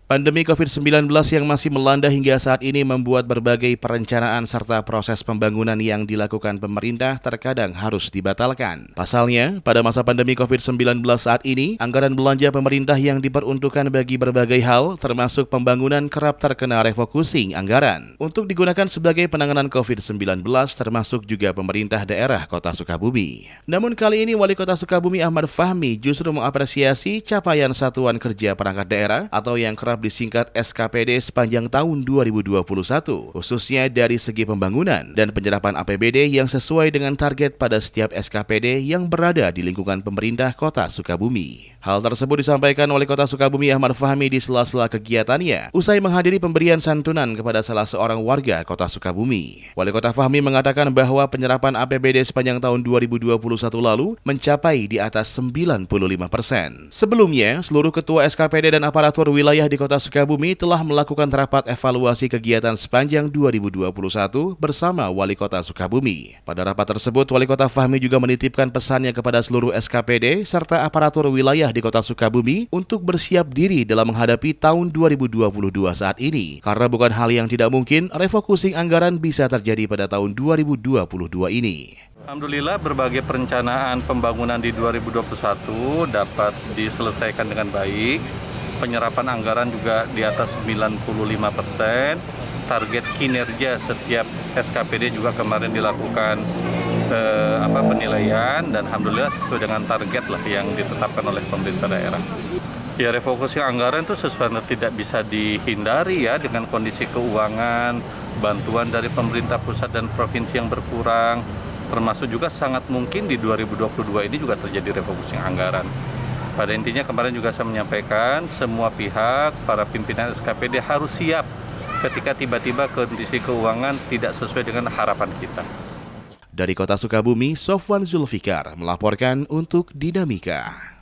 Pandemi COVID-19 yang masih melanda hingga saat ini membuat berbagai perencanaan serta proses pembangunan yang dilakukan pemerintah terkadang harus dibatalkan. Pasalnya, pada masa pandemi COVID-19 saat ini, anggaran belanja pemerintah yang diperuntukkan bagi berbagai hal, termasuk pembangunan kerap terkena refocusing anggaran untuk digunakan sebagai penanganan COVID-19, termasuk juga pemerintah daerah Kota Sukabumi. Namun kali ini Wali Kota Sukabumi Ahmad Fahmi justru mengapresiasi capaian Satuan Kerja Perangkat Daerah atau yang kerap disingkat SKPD sepanjang tahun 2021, khususnya dari segi pembangunan dan penyerapan APBD yang sesuai dengan target pada setiap SKPD yang berada di lingkungan pemerintah Kota Sukabumi. Hal tersebut disampaikan Wali Kota Sukabumi Ahmad Fahmi di sela-sela kegiatannya usai menghadiri pemberian santunan kepada salah seorang warga Kota Sukabumi. Wali Kota Fahmi mengatakan bahwa penyerapan APBD sepanjang tahun 2021 lalu mencapai di atas 95%. Sebelumnya, seluruh ketua SKPD dan aparatur wilayah di Kota Sukabumi telah melakukan rapat evaluasi kegiatan sepanjang 2021 bersama Wali Kota Sukabumi. Pada rapat tersebut, Wali Kota Fahmi juga menitipkan pesannya kepada seluruh SKPD serta aparatur wilayah di Kota Sukabumi untuk bersiap diri dalam menghadapi tahun 2022 saat ini. Karena bukan hal yang tidak mungkin, refocusing anggaran bisa terjadi pada tahun 2022 ini. Alhamdulillah berbagai perencanaan pembangunan di 2021 dapat diselesaikan dengan baik. Penyerapan anggaran juga di atas 95%. Target kinerja setiap SKPD juga kemarin dilakukan penilaian dan alhamdulillah sesuai dengan target lah yang ditetapkan oleh pemerintah daerah. Ya, refocusing anggaran itu sesuatu tidak bisa dihindari ya, dengan kondisi keuangan, bantuan dari pemerintah pusat dan provinsi yang berkurang, termasuk juga sangat mungkin di 2022 ini juga terjadi refocusing anggaran. Pada intinya kemarin juga saya menyampaikan semua pihak, para pimpinan SKPD harus siap ketika tiba-tiba kondisi keuangan tidak sesuai dengan harapan kita. Dari Kota Sukabumi, Sofwan Zulfikar melaporkan untuk Dinamika.